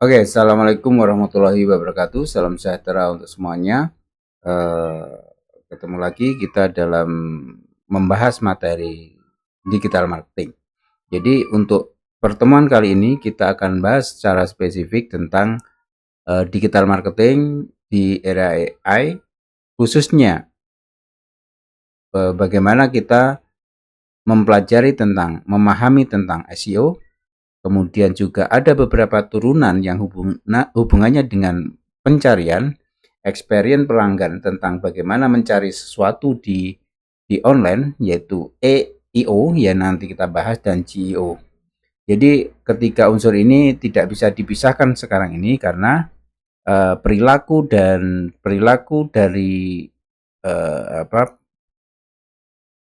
Oke, assalamualaikum warahmatullahi wabarakatuh. Salam sejahtera untuk semuanya. Eh, Ketemu lagi kita dalam membahas materi digital marketing. Jadi untuk pertemuan kali ini kita akan bahas secara spesifik tentang digital marketing di era AI, khususnya bagaimana kita mempelajari tentang, memahami tentang SEO. Kemudian juga ada beberapa turunan yang hubungannya dengan pencarian, experience pelanggan tentang bagaimana mencari sesuatu di online, yaitu EIO ya nanti kita bahas, dan GEO. Jadi ketiga unsur ini tidak bisa dipisahkan sekarang ini karena perilaku dari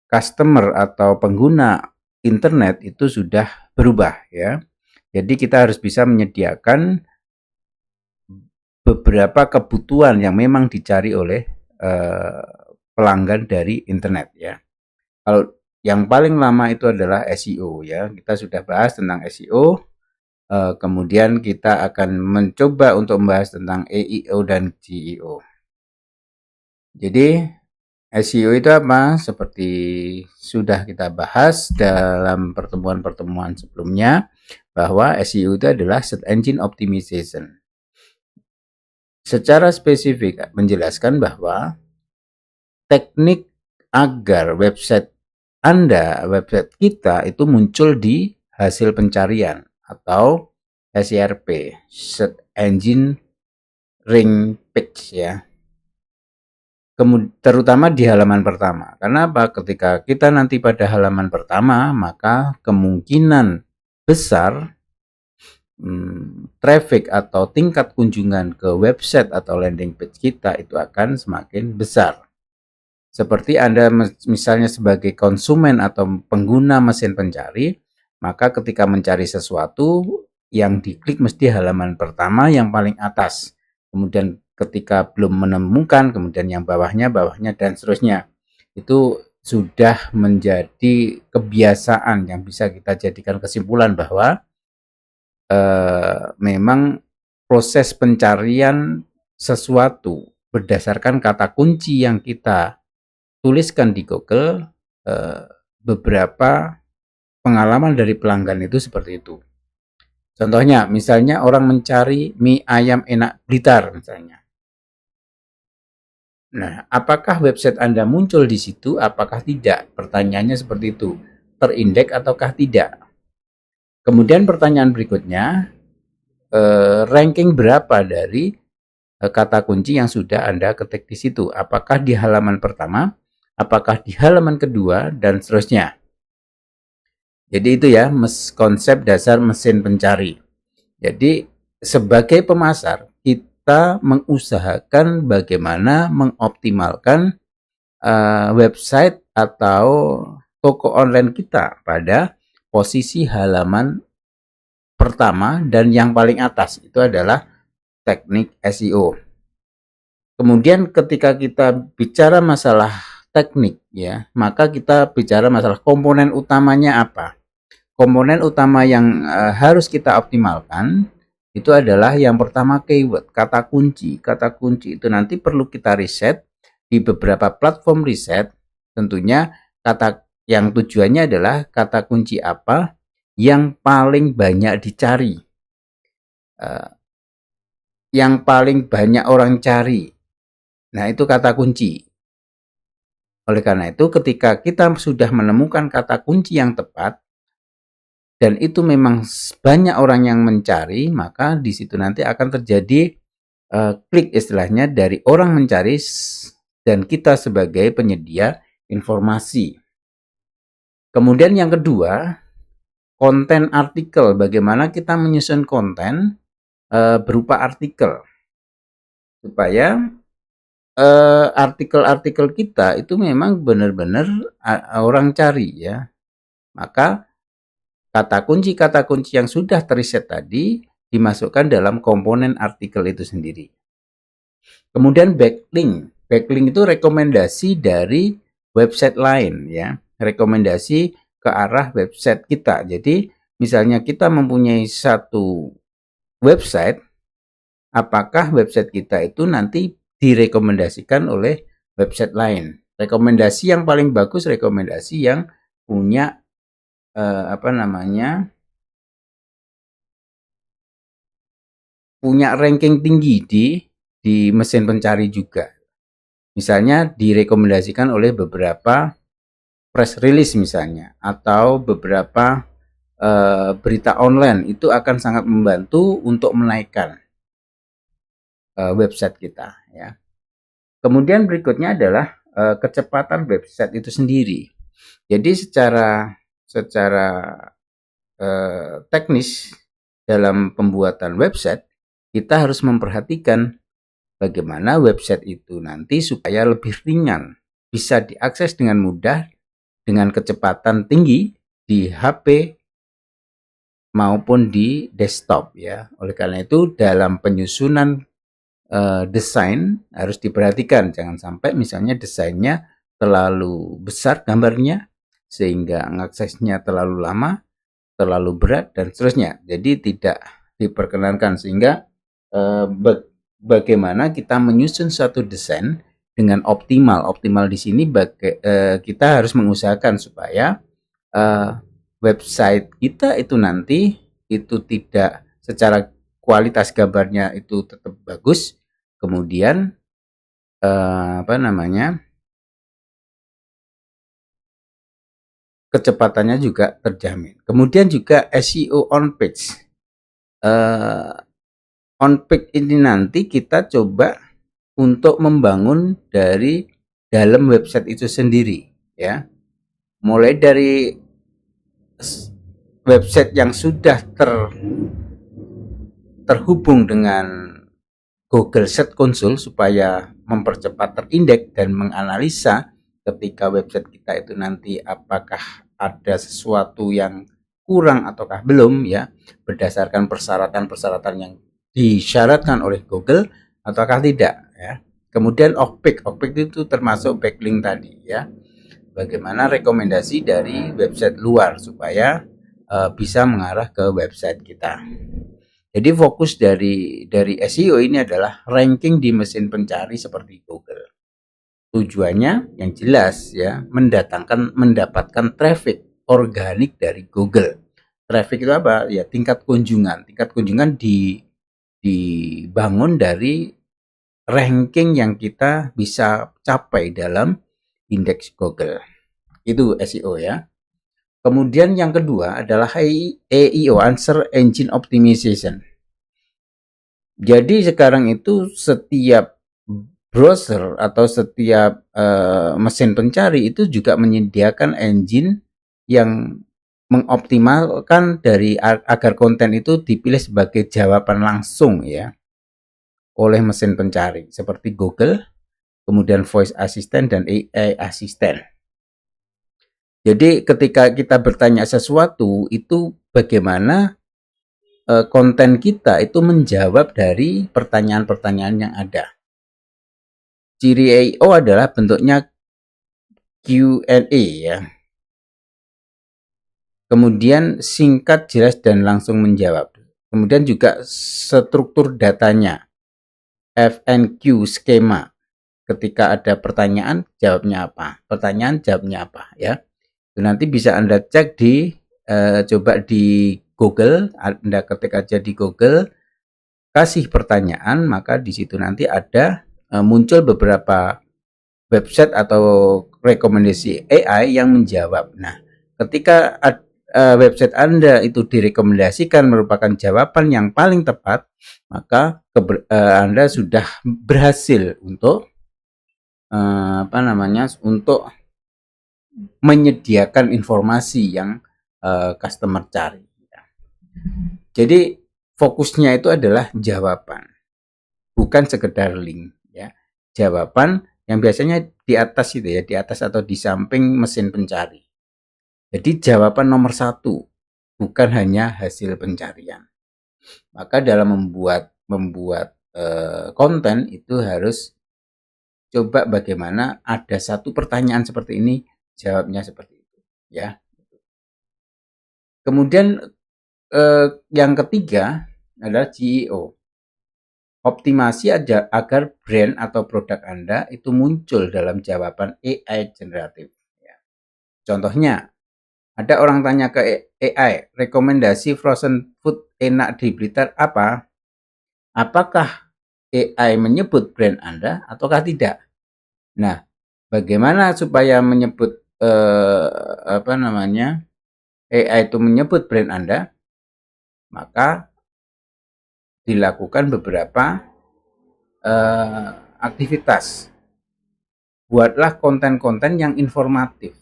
customer atau pengguna internet itu sudah berubah ya. Jadi kita harus bisa menyediakan beberapa kebutuhan yang memang dicari oleh pelanggan dari internet ya. Kalau yang paling lama itu adalah SEO ya. Kita sudah bahas tentang SEO. Kemudian kita akan mencoba untuk membahas tentang EIO dan GEO. Jadi SEO itu apa? Seperti sudah kita bahas dalam pertemuan-pertemuan sebelumnya, bahwa SEO itu adalah Search Engine Optimization. Secara spesifik menjelaskan bahwa teknik agar website Anda, website kita itu muncul di hasil pencarian atau SERP, Search Engine Rank Page ya. Terutama di halaman pertama. Karena apa? Ketika kita nanti pada halaman pertama, maka kemungkinan besar traffic atau tingkat kunjungan ke website atau landing page kita itu akan semakin besar. Seperti Anda misalnya sebagai konsumen atau pengguna mesin pencari, maka ketika mencari sesuatu, yang diklik mesti halaman pertama yang paling atas. Kemudian ketika belum menemukan, kemudian yang bawahnya, dan seterusnya. Itu sudah menjadi kebiasaan yang bisa kita jadikan kesimpulan bahwa memang proses pencarian sesuatu berdasarkan kata kunci yang kita tuliskan di Google, beberapa pengalaman dari pelanggan itu seperti itu. Contohnya, misalnya orang mencari mie ayam enak Blitar misalnya. Nah, apakah website Anda muncul di situ? Apakah tidak? Pertanyaannya seperti itu. Terindeks ataukah tidak? Kemudian pertanyaan berikutnya, ranking berapa dari kata kunci yang sudah Anda ketik di situ? Apakah di halaman pertama? Apakah di halaman kedua? Dan seterusnya. Jadi itu ya konsep dasar mesin pencari. Jadi sebagai pemasar, kita mengusahakan bagaimana mengoptimalkan website atau toko online kita pada posisi halaman pertama dan yang paling atas. Itu adalah teknik SEO. Kemudian ketika kita bicara masalah teknik ya, maka kita bicara masalah komponen utamanya apa. Komponen utama yang harus kita optimalkan itu adalah yang pertama keyword, kata kunci. Kata kunci itu nanti perlu kita riset di beberapa platform riset. Tentunya kata yang tujuannya adalah kata kunci apa yang paling banyak dicari, yang paling banyak orang cari. Nah, itu kata kunci. Oleh karena itu, ketika kita sudah menemukan kata kunci yang tepat, dan itu memang banyak orang yang mencari, maka di situ nanti akan terjadi klik istilahnya dari orang mencari dan kita sebagai penyedia informasi. Kemudian yang kedua, konten artikel. Bagaimana kita menyusun konten berupa artikel supaya artikel-artikel kita itu memang benar-benar orang cari ya. Maka kata kunci yang sudah teriset tadi dimasukkan dalam komponen artikel itu sendiri. Kemudian backlink. Backlink itu rekomendasi dari website lain ya. Rekomendasi ke arah website kita. Jadi misalnya kita mempunyai satu website, apakah website kita itu nanti direkomendasikan oleh website lain. Rekomendasi yang paling bagus, rekomendasi yang punya punya ranking tinggi di mesin pencari juga. Misalnya direkomendasikan oleh beberapa press release misalnya, atau beberapa berita online, itu akan sangat membantu untuk menaikkan website kita, ya. Kemudian berikutnya adalah kecepatan website itu sendiri. Jadi secara teknis dalam pembuatan website, kita harus memperhatikan bagaimana website itu nanti supaya lebih ringan, bisa diakses dengan mudah, dengan kecepatan tinggi di HP maupun di desktop, ya. Oleh karena itu dalam penyusunan desain harus diperhatikan, jangan sampai misalnya desainnya terlalu besar gambarnya sehingga mengaksesnya terlalu lama, terlalu berat, dan seterusnya. Jadi tidak diperkenankan, sehingga bagaimana kita menyusun suatu desain dengan optimal. Optimal di sini kita harus mengusahakan supaya website kita itu nanti itu tidak secara kualitas gambarnya itu tetap bagus, kemudian kecepatannya juga terjamin. Kemudian juga SEO on page. On page ini nanti kita coba untuk membangun dari dalam website itu sendiri, ya. Mulai dari website yang sudah terhubung dengan Google Search Console supaya mempercepat terindeks dan menganalisa ketika website kita itu nanti apakah ada sesuatu yang kurang ataukah belum, ya, berdasarkan persyaratan-persyaratan yang disyaratkan oleh Google ataukah tidak, ya. Kemudian off-page itu termasuk backlink tadi, ya. Bagaimana rekomendasi dari website luar supaya bisa mengarah ke website kita. Jadi fokus dari SEO ini adalah ranking di mesin pencari seperti Google. Tujuannya yang jelas, ya, mendapatkan traffic organik dari Google. Traffic itu apa? Ya, tingkat kunjungan. Tingkat kunjungan dibangun dari ranking yang kita bisa capai dalam indeks Google. Itu SEO, ya. Kemudian yang kedua adalah AEO, Answer Engine Optimization. Jadi sekarang itu setiap browser atau setiap mesin pencari itu juga menyediakan engine yang mengoptimalkan dari agar konten itu dipilih sebagai jawaban langsung, ya, oleh mesin pencari seperti Google, kemudian Voice Assistant dan AI Assistant. Jadi ketika kita bertanya sesuatu itu bagaimana konten kita itu menjawab dari pertanyaan-pertanyaan yang ada. Ciri AEO adalah bentuknya Q&A, ya. Kemudian singkat, jelas, dan langsung menjawab. Kemudian juga struktur datanya, FNQ skema. Ketika ada pertanyaan, jawabnya apa? Pertanyaan, jawabnya apa, ya. Itu nanti bisa Anda cek coba di Google. Anda ketik aja di Google, kasih pertanyaan, maka di situ nanti ada muncul beberapa website atau rekomendasi AI yang menjawab. Nah, ketika website Anda itu direkomendasikan merupakan jawaban yang paling tepat, maka Anda sudah berhasil untuk untuk menyediakan informasi yang customer cari. Jadi fokusnya itu adalah jawaban, bukan sekedar link, ya. Jawaban yang biasanya di atas itu, ya, di atas atau di samping mesin pencari. Jadi jawaban nomor satu, bukan hanya hasil pencarian. Maka dalam membuat konten itu harus coba bagaimana ada satu pertanyaan seperti ini, jawabnya seperti itu, ya. Kemudian yang ketiga adalah GEO. Optimasi agar brand atau produk Anda itu muncul dalam jawaban AI generatif. Ya. Contohnya, ada orang tanya ke AI, rekomendasi frozen food enak di Blitar apa? Apakah AI menyebut brand Anda ataukah tidak? Nah, bagaimana supaya menyebut AI itu menyebut brand Anda? Maka dilakukan beberapa aktivitas. Buatlah konten-konten yang informatif,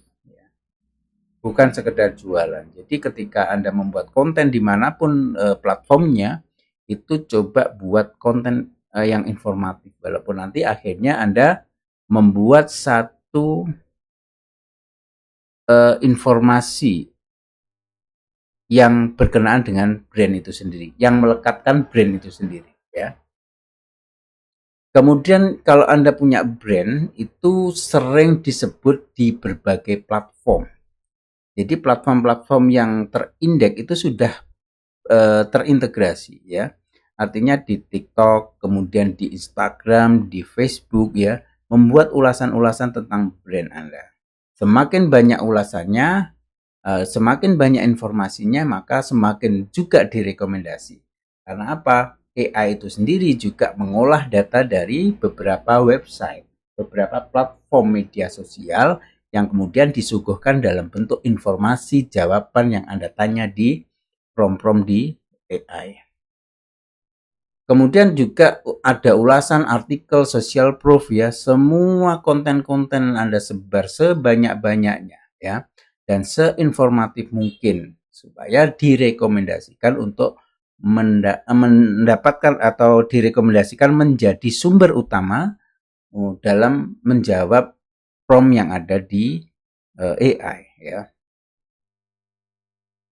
bukan sekedar jualan. Jadi ketika Anda membuat konten dimanapun platformnya, itu coba buat konten yang informatif. Walaupun nanti akhirnya Anda membuat satu informasi yang berkenaan dengan brand itu sendiri, yang melekatkan brand itu sendiri, ya. Kemudian kalau Anda punya brand, itu sering disebut di berbagai platform. Jadi platform-platform yang terindeks itu sudah terintegrasi, ya. Artinya di TikTok, kemudian di Instagram, di Facebook, ya, membuat ulasan-ulasan tentang brand Anda. Semakin banyak ulasannya, semakin banyak informasinya, maka semakin juga direkomendasi. Karena apa? AI itu sendiri juga mengolah data dari beberapa website, beberapa platform media sosial yang kemudian disuguhkan dalam bentuk informasi jawaban yang Anda tanya di prompt di AI. Kemudian juga ada ulasan artikel social proof, ya, semua konten-konten Anda sebar sebanyak-banyaknya, ya, dan seinformatif mungkin supaya direkomendasikan untuk mendapatkan atau direkomendasikan menjadi sumber utama dalam menjawab prompt yang ada di AI, ya.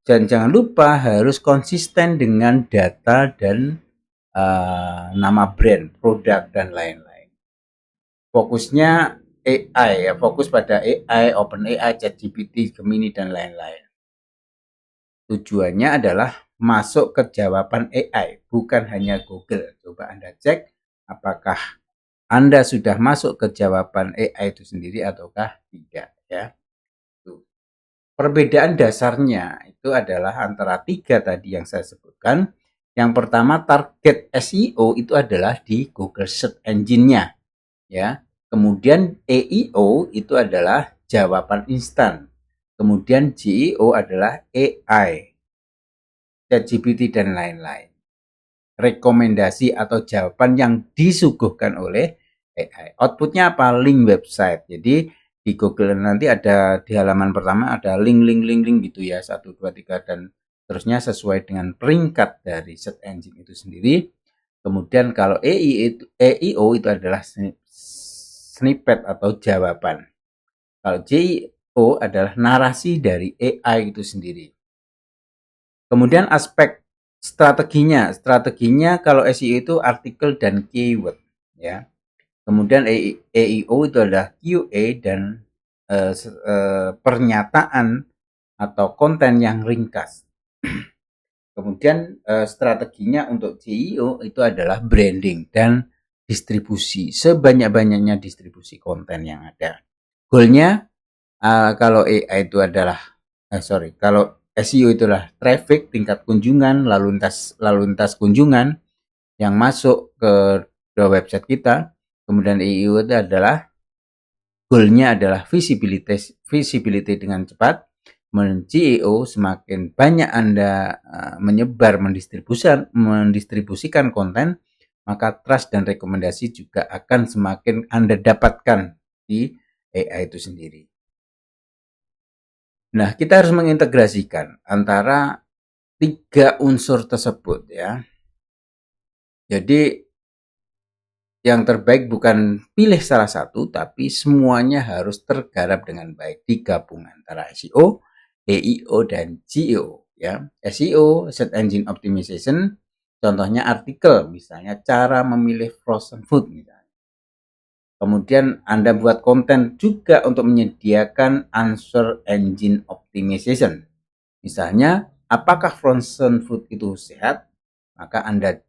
Dan jangan lupa harus konsisten dengan data dan nama brand, produk, dan lain-lain. Fokusnya AI, ya, fokus pada AI, OpenAI, ChatGPT, Gemini, dan lain-lain. Tujuannya adalah masuk ke jawaban AI, bukan hanya Google. Coba Anda cek apakah Anda sudah masuk ke jawaban AI itu sendiri ataukah tidak, ya. Perbedaan dasarnya itu adalah antara 3 tadi yang saya sebutkan. Yang pertama, target SEO itu adalah di Google Search Engine-nya, ya. Kemudian EIO itu adalah jawaban instan. Kemudian GEO adalah AI, ChatGPT, dan lain-lain. Rekomendasi atau jawaban yang disuguhkan oleh AI. Outputnya apa? Link website. Jadi di Google nanti ada di halaman pertama ada link gitu, ya, 1, 2, 3 dan terusnya sesuai dengan peringkat dari search engine itu sendiri. Kemudian kalau EIO itu adalah snippet atau jawaban. Kalau GEO adalah narasi dari AI itu sendiri. Kemudian aspek strateginya kalau SEO itu artikel dan keyword, ya. Kemudian EIO itu adalah QA dan pernyataan atau konten yang ringkas. Kemudian strateginya untuk GEO itu adalah branding dan distribusi, sebanyak-banyaknya distribusi konten yang ada. Goalnya kalau AI itu adalah kalau SEO itulah traffic, tingkat kunjungan, lalu lintas kunjungan yang masuk ke website kita. Kemudian EIO itu adalah goalnya adalah visibility dengan cepat. GEO semakin banyak Anda menyebar mendistribusikan konten, maka trust dan rekomendasi juga akan semakin Anda dapatkan di AI itu sendiri. Nah, kita harus mengintegrasikan antara 3 unsur tersebut, ya. Jadi yang terbaik bukan pilih salah satu, tapi semuanya harus tergarap dengan baik, digabung antara SEO, EIO, dan GEO, ya. SEO, Search Engine Optimization, contohnya artikel, misalnya cara memilih frozen food, misalnya. Kemudian Anda buat konten juga untuk menyediakan answer engine optimization. Misalnya, apakah frozen food itu sehat? maka Anda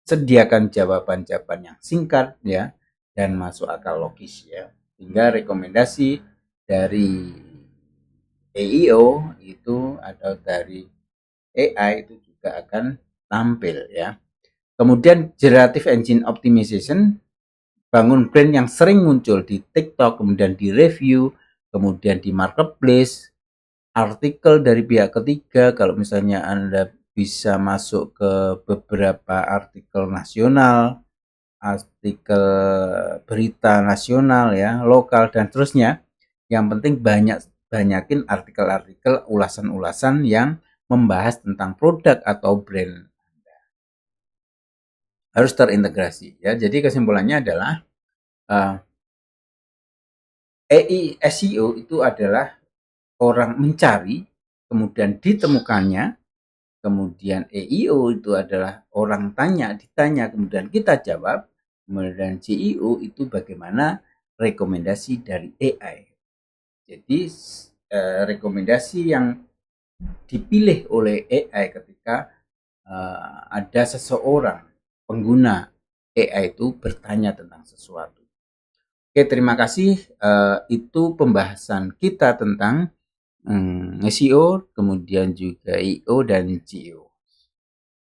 sediakan jawaban-jawaban yang singkat ya dan masuk akal logis ya. Hingga rekomendasi dari AEO itu atau dari AI itu juga akan tampil ya. Kemudian generative engine optimization, bangun brand yang sering muncul di TikTok, kemudian di review, kemudian di marketplace, artikel dari pihak ketiga. Kalau misalnya Anda bisa masuk ke beberapa artikel nasional, artikel berita nasional ya, lokal dan seterusnya. Yang penting banyakin artikel-artikel ulasan-ulasan yang membahas tentang produk atau brand harus terintegrasi ya. Jadi kesimpulannya adalah SEO itu adalah orang mencari, kemudian ditemukannya, kemudian EIO itu adalah orang tanya, ditanya, kemudian kita jawab, kemudian CEO itu bagaimana rekomendasi dari AI. Jadi rekomendasi yang dipilih oleh AI ketika ada seseorang pengguna AI itu bertanya tentang sesuatu. Oke, terima kasih. Itu pembahasan kita tentang SEO, kemudian juga IO dan GEO.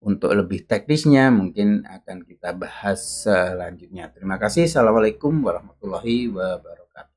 Untuk lebih teknisnya mungkin akan kita bahas selanjutnya. Terima kasih. Assalamualaikum warahmatullahi wabarakatuh.